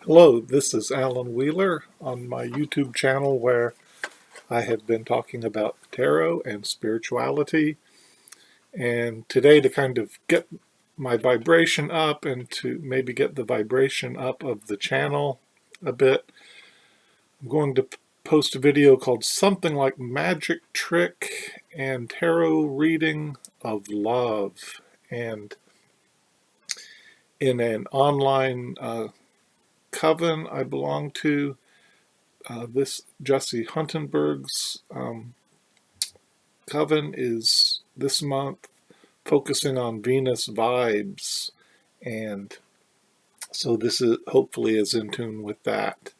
Hello, this is Alan Wheeler on my YouTube channel where I have been talking about tarot and spirituality. And today, to kind of get my vibration up and to maybe get the vibration up of the channel a bit, I'm going to post a video called something like Magic Trick and Tarot Reading of Love. And in an online coven I belong to, this Jesse Huntenberg's coven is this month focusing on Venus vibes, and so this is hopefully is in tune with that.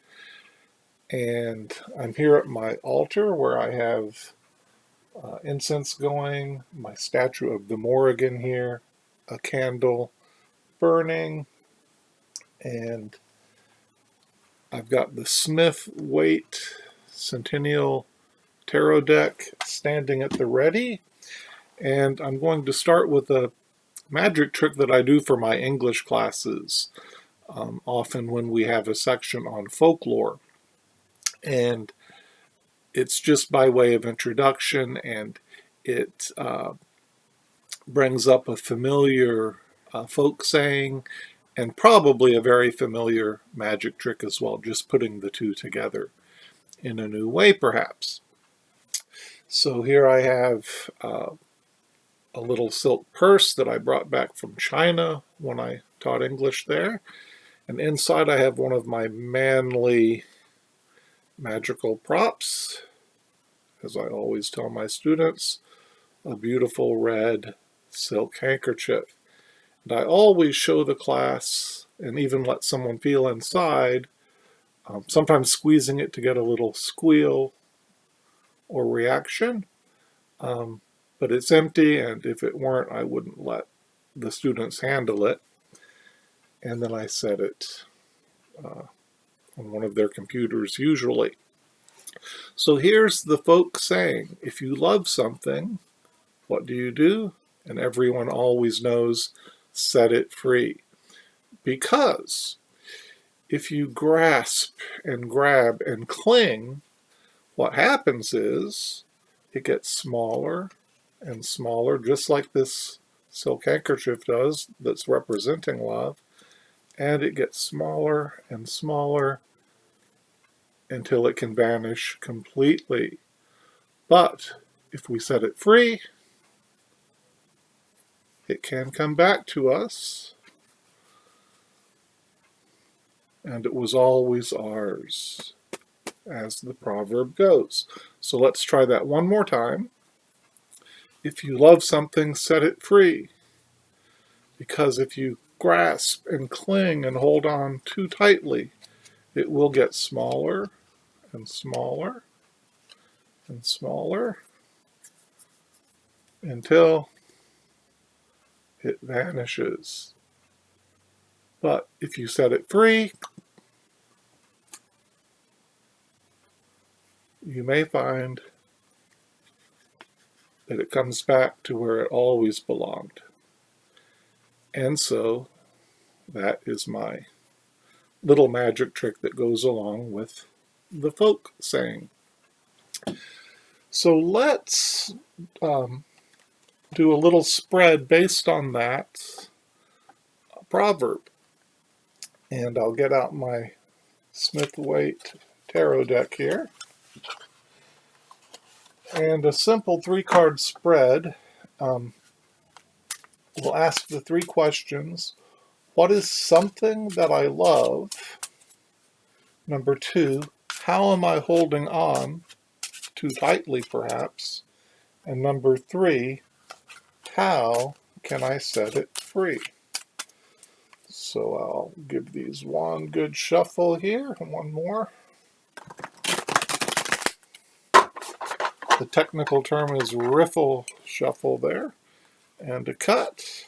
And I'm here at my altar where I have incense going, my statue of the Morrigan here, a candle burning, and I've got the Smith Waite Centennial Tarot deck standing at the ready, and I'm going to start with a magic trick that I do for my English classes, often when we have a section on folklore. And it's just by way of introduction, and it brings up a familiar folk saying and probably a very familiar magic trick as well, just putting the two together in a new way perhaps. So here I have a little silk purse that I brought back from China when I taught English there. And inside I have one of my manly magical props, as I always tell my students, a beautiful red silk handkerchief. And I always show the class and even let someone feel inside, sometimes squeezing it to get a little squeal or reaction. But it's empty, and if it weren't, I wouldn't let the students handle it. And then I set it on one of their computers usually. So here's the folk saying, if you love something, what do? And everyone always knows, set it free. Because if you grasp and grab and cling, what happens is it gets smaller and smaller, just like this silk handkerchief does that's representing love, and it gets smaller and smaller until it can vanish completely. But if we set it free, it can come back to us, and it was always ours, as the proverb goes. So let's try that one more time. If you love something, set it free. Because if you grasp and cling and hold on too tightly, it will get smaller and smaller and smaller until it vanishes. But if you set it free, you may find that it comes back to where it always belonged. And so that is my little magic trick that goes along with the folk saying. So let's do a little spread based on that proverb. And I'll get out my Smith Waite tarot deck here. And a simple 3-card spread. We'll ask the 3 questions. What is something that I love? Number 2, how am I holding on? Too tightly, perhaps. And number 3, how can I set it free? So I'll give these one good shuffle here, and one more. The technical term is riffle shuffle there, and a cut.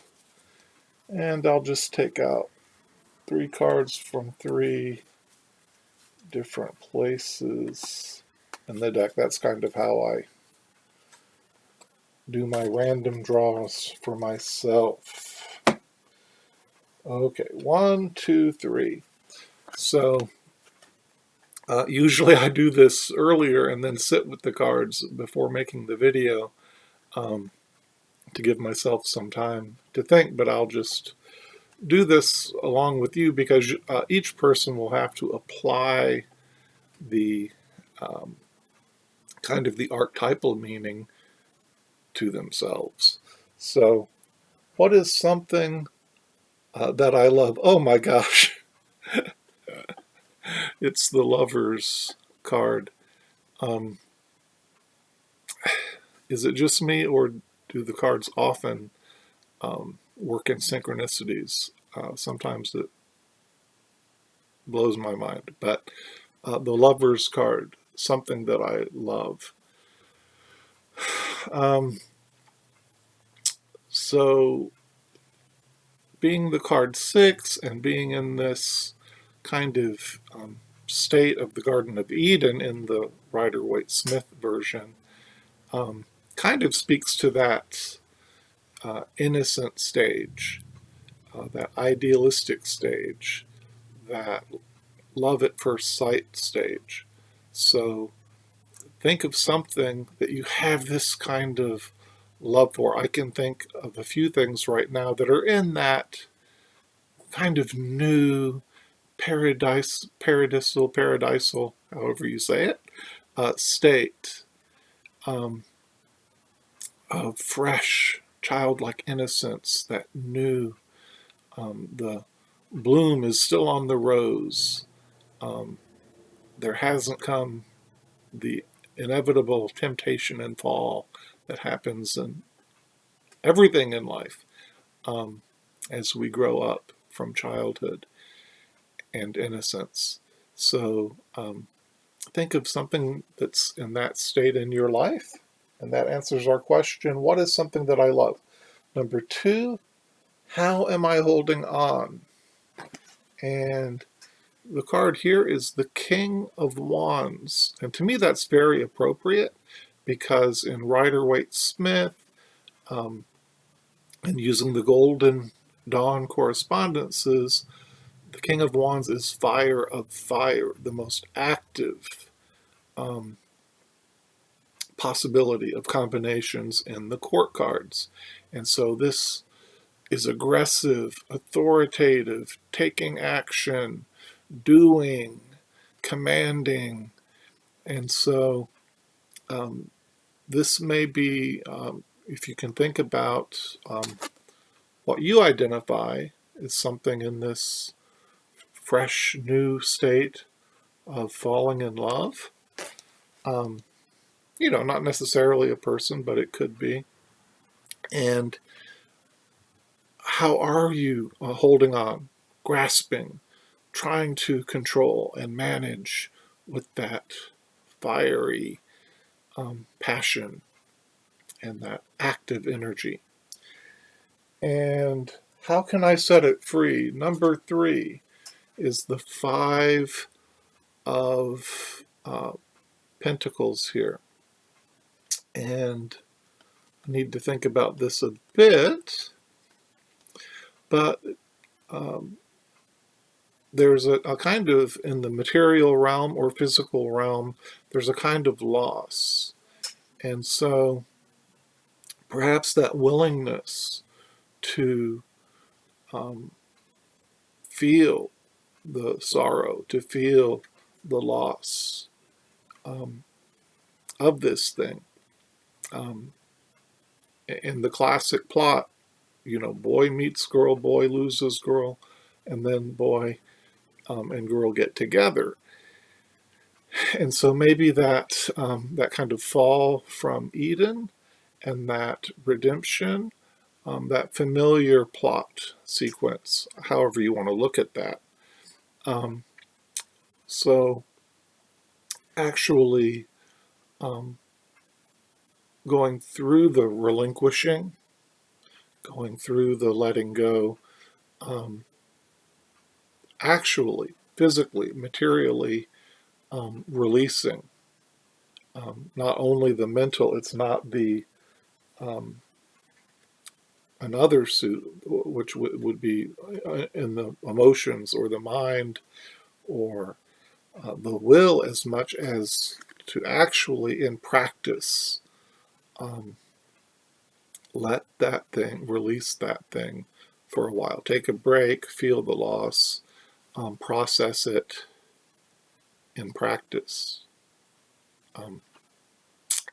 And I'll just take out 3 cards from 3 different places in the deck. That's kind of how I do my random draws for myself. Okay, 1, 2, 3. So usually I do this earlier and then sit with the cards before making the video um, to give myself some time to think, but I'll just do this along with you because each person will have to apply the um, kind of the archetypal meaning to themselves. So, what is something that I love? Oh my gosh, it's the Lovers card. Um, is it just me, or do the cards often work in synchronicities? Sometimes it blows my mind. But the Lovers card, something that I love. Um, so, being the card 6 and being in this kind of state of the Garden of Eden in the Rider-Waite-Smith version, kind of speaks to that innocent stage, that idealistic stage, that love at first sight stage. So think of something that you have this kind of love for. I can think of a few things right now that are in that kind of new paradisal, however you say it, state um, of fresh, childlike innocence, that new, the bloom is still on the rose. Um, there hasn't come the inevitable temptation and fall that happens in everything in life um, as we grow up from childhood and innocence. So think of something that's in that state in your life, and that answers our question, what is something that I love? Number 2, how am I holding on? And the card here is the King of Wands. And to me, that's very appropriate because in Rider-Waite-Smith, um, and using the Golden Dawn correspondences, the King of Wands is fire of fire, the most active um, possibility of combinations in the court cards. And so this is aggressive, authoritative, taking action, doing, commanding. And so this may be, if you can think about what you identify as something in this fresh new state of falling in love. Not necessarily a person, but it could be. And how are you holding on, grasping, trying to control and manage with that fiery passion and that active energy? And how can I set it free? Number 3 is the 5 of Pentacles here. And I need to think about this a bit, but there's a kind of, in the material realm or physical realm, there's a kind of loss. And so perhaps that willingness to feel the sorrow, to feel the loss of this thing. In the classic plot, boy meets girl, boy loses girl, and then boy and girl get together. And so maybe that kind of fall from Eden and that redemption, that familiar plot sequence, however you want to look at that. So actually going through the relinquishing, going through the letting go, actually, physically, materially releasing. Not only the mental, it's not the another suit, which would be in the emotions or the mind or the will as much as to actually in practice let that thing, release that thing for a while. Take a break, feel the loss, process it in practice.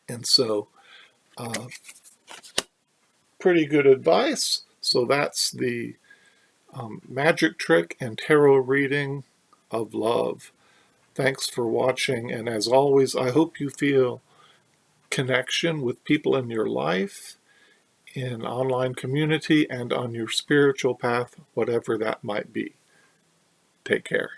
And so, pretty good advice. So that's the magic trick and tarot reading of love. Thanks for watching, and as always, I hope you feel connection with people in your life, in online community, and on your spiritual path, whatever that might be. Take care.